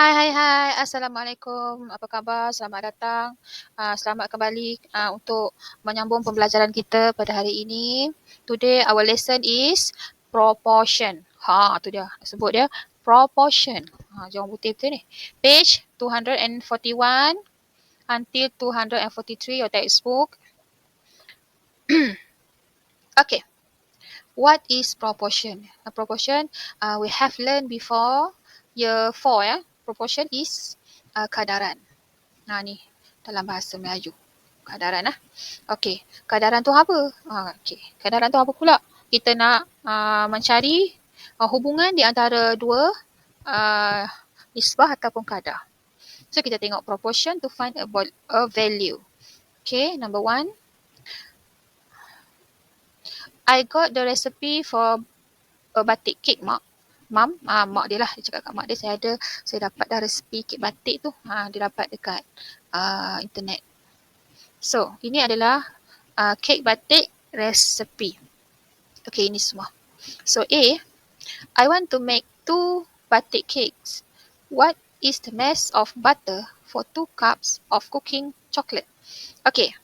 Hai. Assalamualaikum. Apa khabar? Selamat datang. Selamat kembali untuk menyambung pembelajaran kita pada hari ini. Today our lesson is proportion. Tu dia. Sebut dia proportion. Jangan betul-betul ni. Page 241 until 243 your textbook. Okay. What is proportion? Proportion we have learned before year 4 ya. Proportion is kadaran. Ni dalam bahasa Melayu. Kadaran Okey, kadaran tu apa? Okey, kadaran tu apa pula? Kita nak mencari hubungan di antara dua nisbah ataupun kadar. So kita tengok proportion to find a value. Okay, number 1. I got the recipe for a batik cake, Mak. Mam, mak dia lah. Dia cakap kat mak dia, saya dapat dah resipi kek batik tu. Dia dapat dekat internet. So, ini adalah kek batik recipe. Okay, ini semua. So, A, I want to make 2 batik cakes. What is the mass of butter for 2 cups of cooking chocolate? Okay.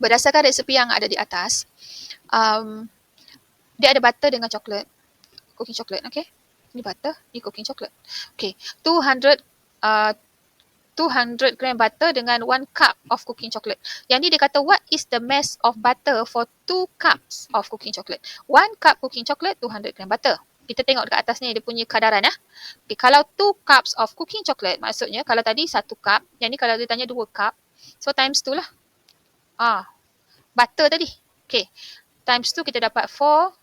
Berdasarkan resipi yang ada di atas, dia ada butter dengan coklat. Cooking chocolate, okay? Ini butter, ini cooking chocolate. Okay, 200 gram butter dengan 1 cup of cooking chocolate. Yang ni dia kata what is the mass of butter for 2 cups of cooking chocolate. 1 cup cooking chocolate, 200 gram butter. Kita tengok dekat atas ni dia punya kadaran Okay, kalau 2 cups of cooking chocolate, maksudnya kalau tadi 1 cup, yang ni kalau dia tanya 2 cup, so times 2 lah. Butter tadi. Okay, times 2 kita dapat 400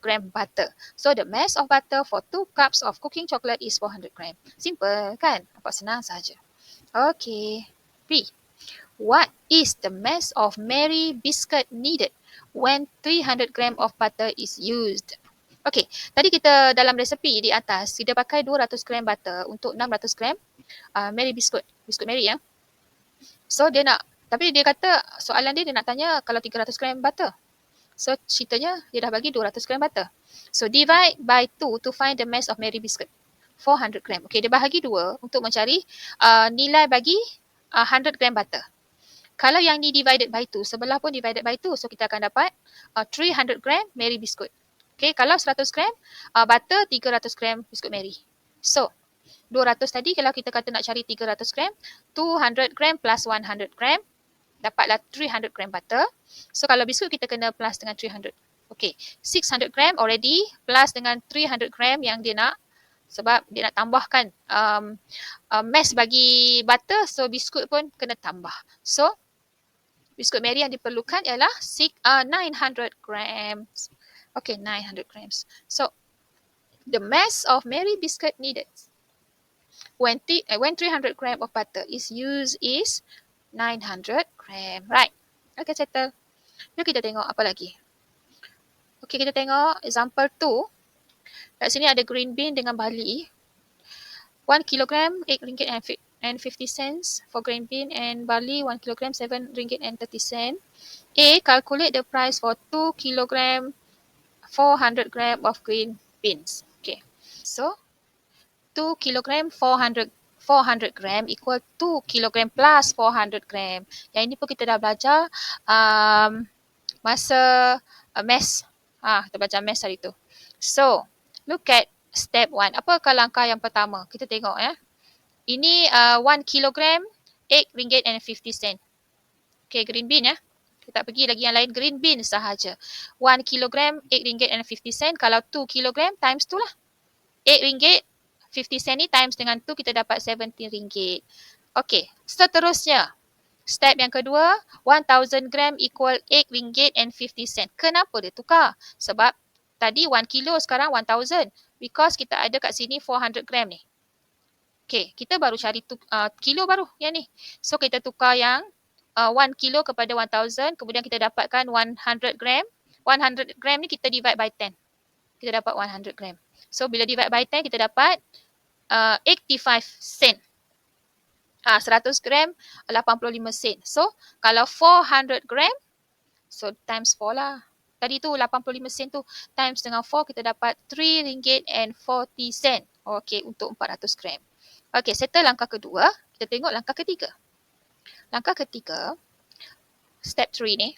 gram butter. So the mass of butter for 2 cups of cooking chocolate is 400 gram. Simple kan? Nampak senang saja. Okay. B. What is the mass of Mary biscuit needed when 300 gram of butter is used? Okay, tadi kita dalam resepi di atas, kita pakai 200 gram butter untuk 600 gram Mary biscuit Mary ya. So dia nak, tapi dia kata soalan dia nak tanya kalau 300 gram butter. So ceritanya dia dah bagi 200 gram butter. So divide by 2 to find the mass of Mary biscuit. 400 gram. Okay, dia bahagi 2 untuk mencari nilai bagi 100 gram butter. Kalau yang ni divided by 2, sebelah pun divided by 2. So kita akan dapat 300 gram Mary biscuit. Okay, kalau 100 gram butter, 300 gram biskuit Mary. So 200 tadi kalau kita kata nak cari 300 gram, 200 gram plus 100 gram, dapatlah 300 gram butter. So kalau biskut kita kena plus dengan 300. Okay, 600 gram already plus dengan 300 gram yang dia nak, sebab dia nak tambahkan mass bagi butter, so biskut pun kena tambah. So biskut Mary yang diperlukan ialah 900 grams. Okay, 900 grams. So the mass of Mary biscuit needed when 300 gram of butter is used is 900 gram. Right. Okay, settle. Yuk kita tengok apa lagi. Okay, kita tengok example 2. Kat sini ada green bean dengan barley. 1 kilogram, RM8.50 for green bean, and barley 1 kilogram, RM7.30. A, calculate the price for 2 kilogram, 400 gram of green beans. Okay, so 2 kilogram, 400 gram equal 2 kilogram plus 400 gram. Yang ini pun kita dah belajar masa mass. Kita belajar mass hari tu. So, look at step 1. Apakah langkah yang pertama? Kita tengok Ini 1 kilogram, RM8.50. Okay, green bean Kita tak pergi lagi yang lain, green bean sahaja. 1 kilogram, RM8.50. Kalau 2 kilogram times 2 lah. RM8.50 ni times dengan 2 kita dapat RM17. Okay, seterusnya. Step yang kedua, 1000 gram equal RM8.50. Kenapa dia tukar? Sebab tadi 1 kilo, sekarang 1000. Because kita ada kat sini 400 gram ni. Okay, kita baru cari kilo baru yang ni. So kita tukar yang 1 kilo kepada 1000. Kemudian kita dapatkan 100 gram. 100 gram ni kita divide by 10. Kita dapat 100 gram. So bila divide by 10 kita dapat 85 sen. 100 gram 85 sen. So kalau 400 gram, so times 4 lah. Tadi tu 85 sen tu times dengan 4 kita dapat RM3.40. Okey, untuk 400 gram. Okey, settle langkah kedua. Kita tengok langkah ketiga. Langkah ketiga, step 3 ni.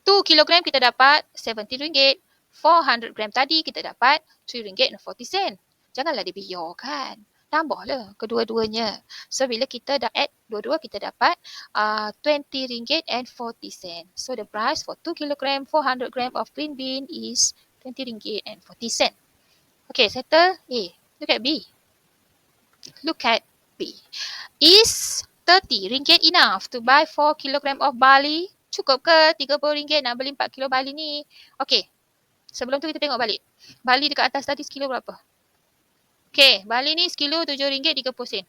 2 kilogram kita dapat RM70. 400 gram tadi kita dapat RM3.40. Janganlah dibiar kan. Tambahlah kedua-duanya. So bila kita dah add dua-dua kita dapat RM20.40. So the price for 2 kilogram 400 gram of green bean is RM20.40. Okay, settle A. Look at B. Look at B. Is RM30 enough to buy 4 kilogram of barley? Cukup ke RM30 nak beli 4 kilo barley ni? Okey. Sebelum tu kita tengok balik. Barley dekat atas tadi sekilo berapa? Okey, barley ni sekilo RM7.30.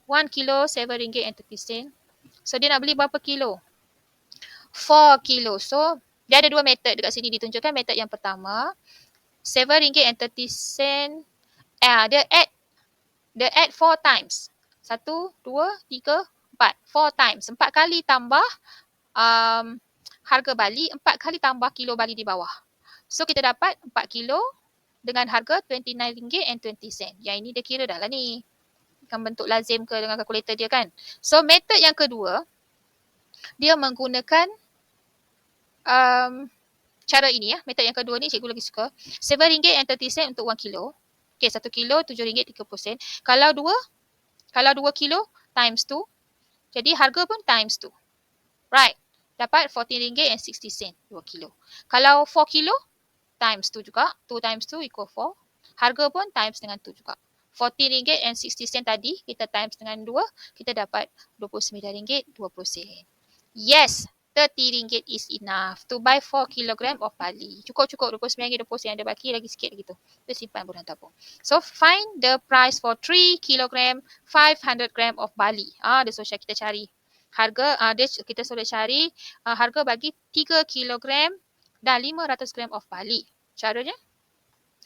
1 kilo RM7.30. So dia nak beli berapa kilo? 4 kilo. So dia ada dua method dekat sini ditunjukkan. Method yang pertama, RM7.30. Dia add 4 times. 1, 2, 3, 4. 4 times. 4 kali tambah harga barley, 4 kali tambah kilo barley di bawah. So kita dapat 4 kilo dengan harga RM29.20. Yang ini dia kira dah lah ni. Kan bentuk lazim ke dengan kalkulator dia kan. So method yang kedua, dia menggunakan cara ini ya. Method yang kedua ni cikgu lagi suka. RM7.30 untuk 1 kilo. Okay, 1 kilo RM7.30. Kalau 2 kilo times 2. Jadi harga pun times 2. Right. Dapat RM14.60 2 kilo. Kalau 4 kilo times 2 juga. 2 times 2 equal 4. Harga pun times dengan 2 juga. RM14.60 tadi kita times dengan 2. Kita dapat RM29.20. Yes. RM30 is enough to buy 4 kilogram of barley. Cukup-cukup RM29.20 yang ada baki lagi sikit lagi tu. Kita simpan bulan tabung. So find the price for 3 kilogram 500 gram of barley. Dia suruh kita cari. Harga kita suruh cari harga bagi 3 kilogram dan 500 gram of barley. Caranya?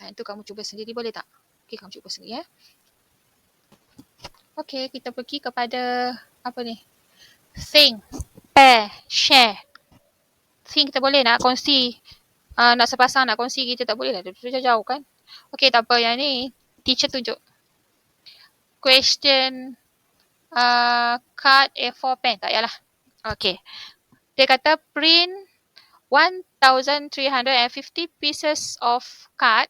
Itu kamu cuba sendiri boleh tak? Okey, kamu cuba sendiri ya. Okey, kita pergi kepada apa ni? Think, pair, share. Think kita boleh nak kongsi. Nak sepasang nak kongsi kita tak boleh lah. Dia jauh kan. Okey, tak apa yang ni. Teacher tunjuk. Question card A4 pen. Tak payahlah. Okey. Dia kata print 1,350 pieces of card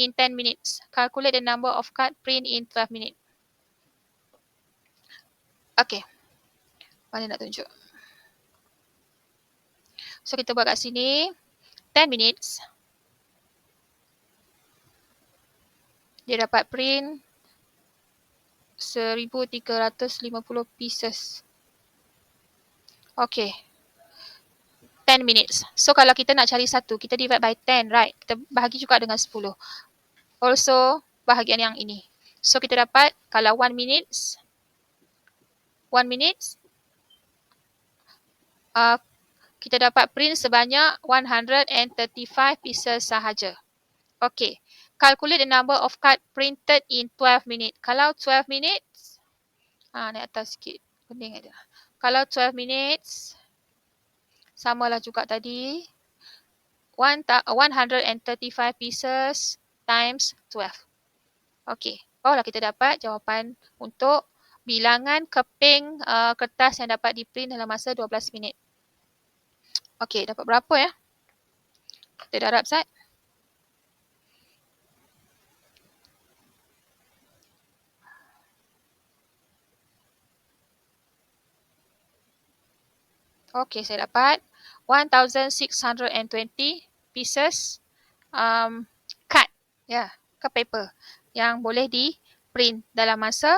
in 10 minutes. Calculate the number of card print in 12 minutes. Okay. Mana nak tunjuk? So kita buat kat sini. 10 minutes. Dia dapat print 1,350 pieces. Okay. 10 minutes. So kalau kita nak cari satu, kita divide by 10, right? Kita bahagi juga dengan 10. Also, bahagian yang ini. So kita dapat kalau 1 minutes, kita dapat print sebanyak 135 pieces sahaja. Okay. Calculate the number of card printed in 12 minutes. Kalau 12 minutes, naik atas sikit. Pening ada. Kalau 12 minutes, samalah juga tadi. 135 pieces times 12. Okay. Barulah kita dapat jawapan untuk bilangan keping kertas yang dapat diprint dalam masa 12 minit. Okay, dapat berapa ya? Kita darab Sat. Okay, saya dapat 1,620 pieces card, card paper yang boleh di print dalam masa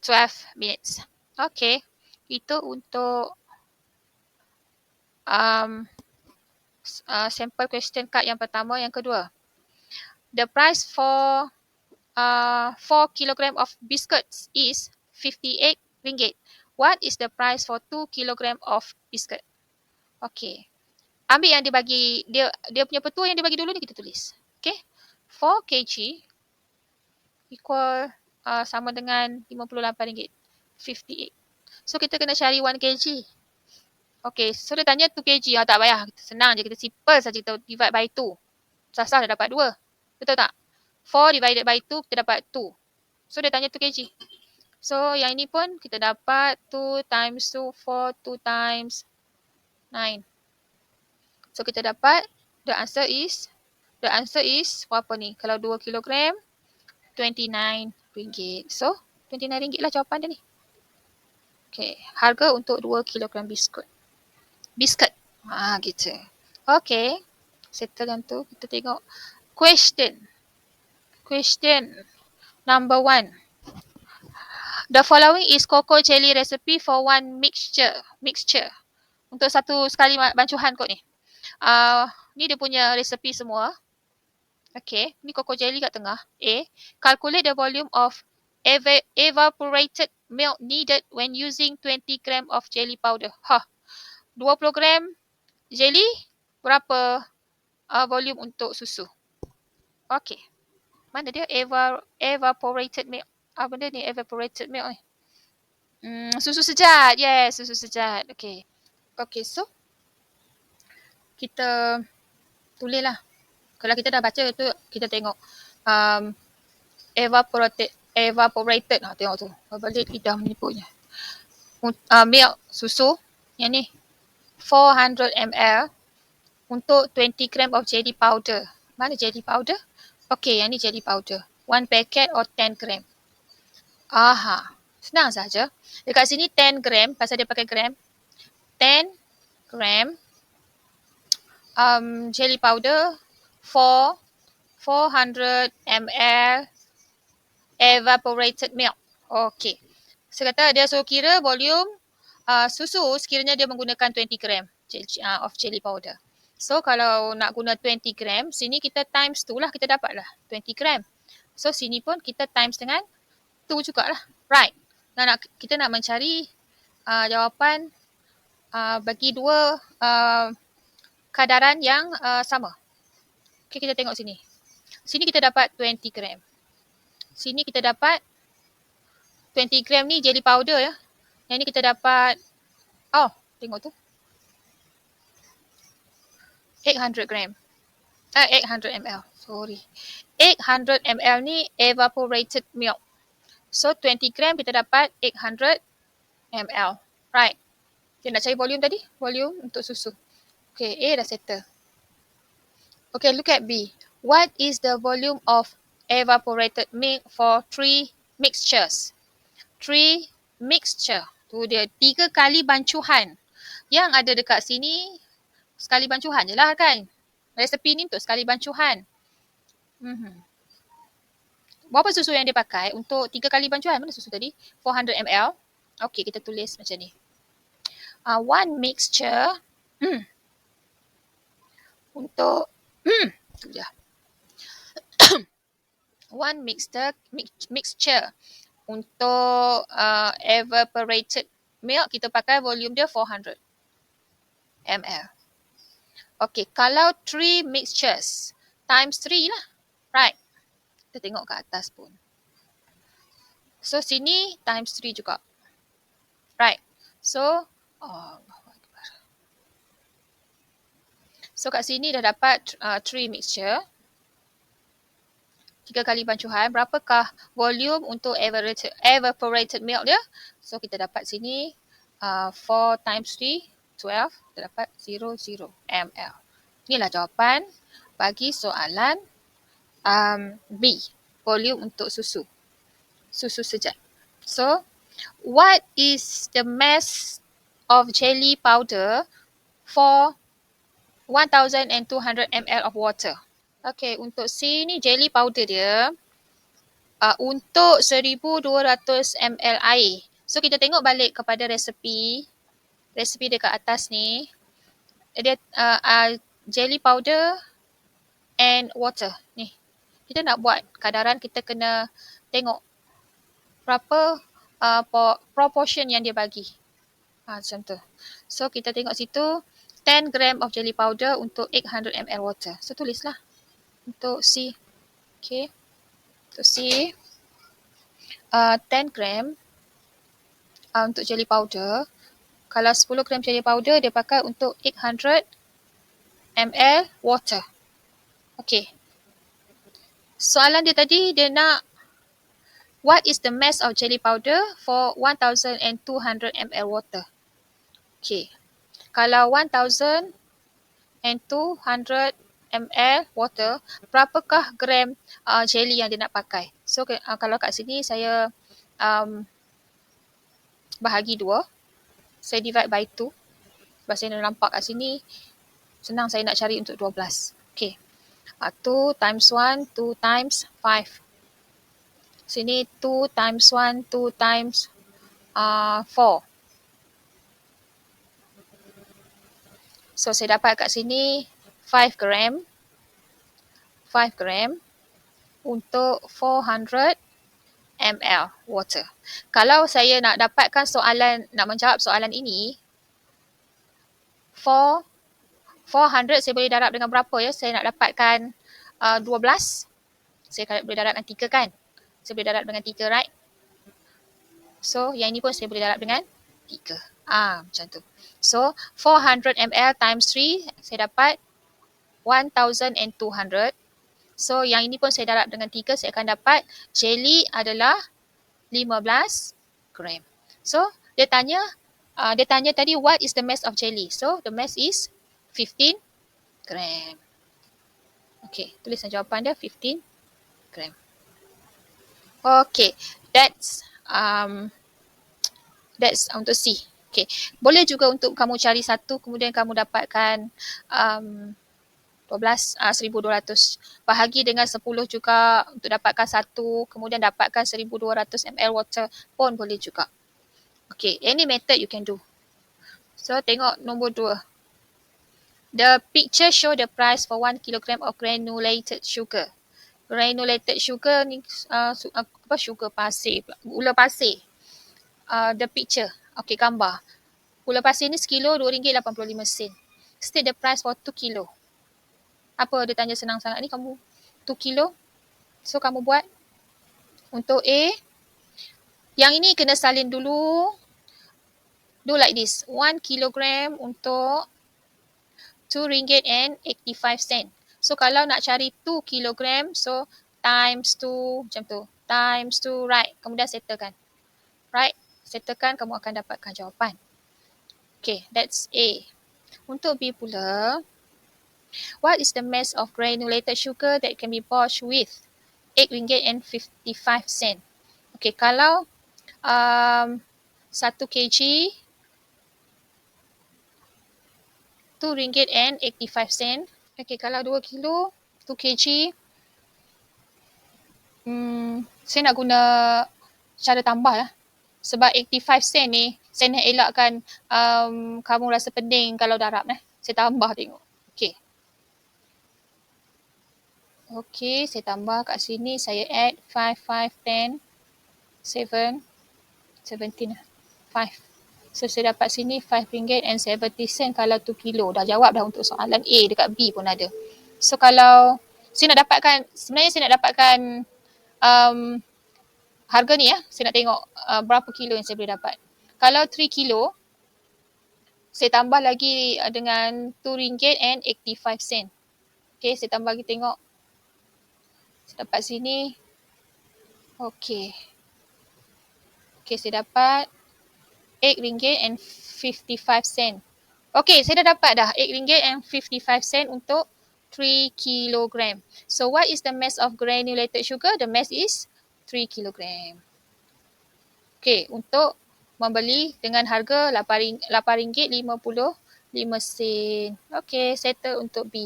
12 minutes. Okay, itu untuk sample question card yang pertama. Yang kedua, the price for 4 kilogram of biscuits is RM58. What is the price for 2 kilogram of biscuit? Okay. Ambil yang dia bagi, dia punya petua yang dia bagi dulu ni kita tulis. Okay. 4 kg equal sama dengan RM58. 58. So kita kena cari 1 kg. Okay. So dia tanya 2 kg. Tak payah. Senang je. Kita simple saja. Kita divide by 2. Sasar dah dapat 2. Betul tak? 4 divided by 2, kita dapat 2. So, dia tanya 2 kg. So, yang ini pun kita dapat 2 times 2, 4, 2 times 9. So, kita dapat the answer is berapa ni? Kalau 2 kilogram, RM29. So, RM29 lah jawapan dia ni. Okay, harga untuk 2 kilogram biskut. Gitu. Okay, settle yang tu. Kita tengok question number 1. The following is cocoa jelly recipe for one mixture. Untuk satu sekali bancuhan kot ni. Ni dia punya resipi semua. Okay, ni cocoa jelly kat tengah. A. Calculate the volume of evaporated milk needed when using 20 gram of jelly powder. 20 gram jelly, berapa volume untuk susu? Okay. Mana dia evaporated milk? Benda ni evaporated milk ni? Susu sejat. Yes, susu sejat. Okay. Okay, so kita tulis lah. Kalau kita dah baca tu, kita tengok evaporated. Tengok tu. Balik lidah menipunya. Milk, susu. Yang ni 400 ml untuk 20 gram of jelly powder. Mana jelly powder? Okay, yang ni jelly powder. 1 packet or 10 gram. Senang saja. Dekat sini 10 gram, pasal dia pakai gram. 10 gram jelly powder for 400 ml evaporated milk. Okay. Saya kata dia suruh kira volume susu sekiranya dia menggunakan 20 gram of jelly powder. So kalau nak guna 20 gram, sini kita times 2 lah, kita dapat lah 20 gram. So sini pun kita times dengan 2 jugalah. Right. Kita nak mencari jawapan bagi dua kadaran yang sama. Okay, kita tengok sini. Sini kita dapat 20 gram. Sini kita dapat 20 gram ni jelly powder ya. Yang ni kita dapat, tengok tu. 800 gram. 800 ml. Sorry. 800 ml ni evaporated milk. So 20 gram kita dapat 800 ml. Right. Kita nak cari volume tadi. Volume untuk susu. Okay, A dah settle. Okay, look at B. What is the volume of evaporated milk for 3 mixtures? 3 mixture. Tu dia 3 kali bancuhan. Yang ada dekat sini sekali bancuhan je lah kan. Resepi ni untuk sekali bancuhan. Berapa susu yang dia pakai untuk 3 kali bancuhan? Mana susu tadi? 400 ml. Okay, kita tulis macam ni. One mixture untuk tu je. One mixture untuk evaporated milk, kita pakai volume dia 400 ml. Okay, kalau 3 mixtures times 3 lah. Right. Kita tengok kat atas pun. So sini times 3 juga. Right. So kat sini dah dapat 3 mixture. 3 kali bancuhan. Berapakah volume untuk evaporated milk dia? So kita dapat sini 4 times 3, 12. Kita dapat 00 ml. Inilah jawapan bagi soalan B. Volume untuk susu. Susu sejat. So, what is the mass of jelly powder for 1200 ml of water? Okay, untuk C ni jelly powder dia untuk 1200 ml air. So, kita tengok balik kepada resepi dekat atas ni. Dia jelly powder and water. Ni. Kita nak buat kadaran, kita kena tengok berapa proportion yang dia bagi. Macam tu. So, kita tengok situ 10 gram of jelly powder untuk 800 ml water. So, tulislah untuk C. Okay. Untuk C, 10 gram untuk jelly powder. Kalau 10 gram jelly powder, dia pakai untuk 800 ml water. Okay. Soalan dia tadi, dia nak what is the mass of jelly powder for 1200 ml water? Okay. Kalau 1200 ml water, berapakah gram jelly yang dia nak pakai? So kalau kat sini saya bahagi 2. Saya divide by 2. Sebab saya nampak kat sini, senang saya nak cari untuk 12. Okay. 2 times 1, 2 times 5. Sini 2 times 1, 2 times 4. So saya dapat kat sini 5 gram. 5 gram untuk 400 ml water. Kalau saya nak dapatkan soalan, nak menjawab soalan ini, 400 saya boleh darab dengan berapa ya? Saya nak dapatkan 12. Saya boleh darab dengan 3 kan? Saya boleh darab dengan 3, right? So yang ini pun saya boleh darab dengan 3. Macam tu. So 400 ml times 3, saya dapat 1200. So yang ini pun saya darab dengan 3, saya akan dapat jelly adalah 15 gram. So dia tanya tadi what is the mass of jelly? So the mass is 15 gram. Okay, tuliskan jawapan dia 15 gram. Okay, that's untuk C. Okay, boleh juga untuk kamu cari satu, kemudian kamu dapatkan 1200. Bahagi dengan 10 juga untuk dapatkan satu, kemudian dapatkan 1200 ml water pun boleh juga. Okay, any method you can do. So tengok nombor 2. The picture show the price for 1 kilogram of granulated sugar. Granulated sugar ni sugar pasir, gula pasir. The picture, okay, gambar. Gula pasir ni sekilo RM2.85. State the price for 2 kilo. Apa dia tanya senang sangat ni, kamu 2 kilo. So kamu buat untuk A. Yang ini kena salin dulu. Do like this. 1 kilogram untuk RM2.85. So kalau nak cari 2 kilogram, so times 2 macam tu. Times 2, right. Kemudian settlekan. Right. Settlekan, kamu akan dapatkan jawapan. Okay, that's A. Untuk B pula, what is the mass of granulated sugar that can be bought with RM8.55? Okay, kalau 1 kg RM2.85. Okay, kalau 2 kilo 2 kg, saya nak guna cara tambah lah. Sebab 85 sen ni, saya nak elakkan kamu rasa pening kalau darab. Saya tambah tengok. Okay. Okay, saya tambah kat sini. Saya add 5, 5, 10, 7, 17, 5. So saya dapat sini RM5.70 kalau 2 kilo. Dah jawab dah untuk soalan A, dekat B pun ada. So kalau saya nak dapatkan, sebenarnya saya nak dapatkan harga ni ya. Saya nak tengok berapa kilo yang saya boleh dapat. Kalau 3 kilo, saya tambah lagi dengan RM2.85. Okay, saya tambah lagi tengok. Saya dapat sini. Okay. Okay, saya dapat RM8.55. Okay, saya dah dapat dah RM8.55 untuk 3 kilogram. So what is the mass of granulated sugar? The mass is 3 kilogram. Okay, untuk membeli dengan harga RM8.55. Okay, settle untuk B.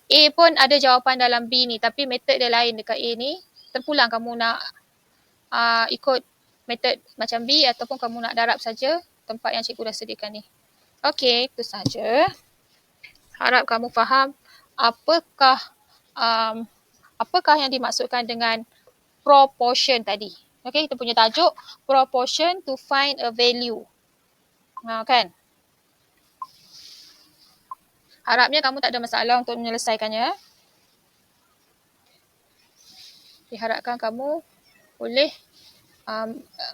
A pun ada jawapan dalam B ni, tapi method dia lain dekat A ni. Terpulang kamu nak ikut method macam B ataupun kamu nak darab saja tempat yang cikgu dah sediakan ni. Okay, itu saja. Harap kamu faham apakah yang dimaksudkan dengan proportion tadi. Okay, kita punya tajuk proportion to find a value. Kan? Harapnya kamu tak ada masalah untuk menyelesaikannya. Diharapkan kamu boleh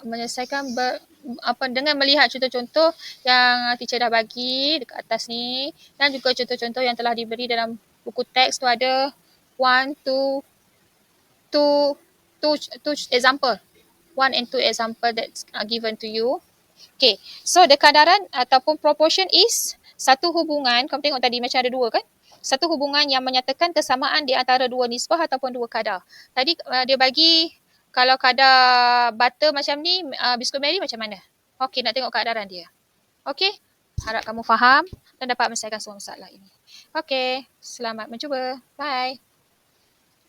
menyelesaikan dengan melihat contoh-contoh yang teacher dah bagi dekat atas ni, dan juga contoh-contoh yang telah diberi dalam buku teks tu ada 1, 2, two, two example. 1 and 2 example that's given to you. Okay, so dekadaran ataupun proportion is satu hubungan, kamu tengok tadi macam ada dua kan? Satu hubungan yang menyatakan kesamaan di antara dua nisbah ataupun dua kadar. Tadi dia bagi kalau kadar butter macam ni, biskut Mary macam mana? Okay, nak tengok keadaran dia. Okay, harap kamu faham dan dapat menyelesaikan semua masalah ini. Okay, selamat mencuba. Bye.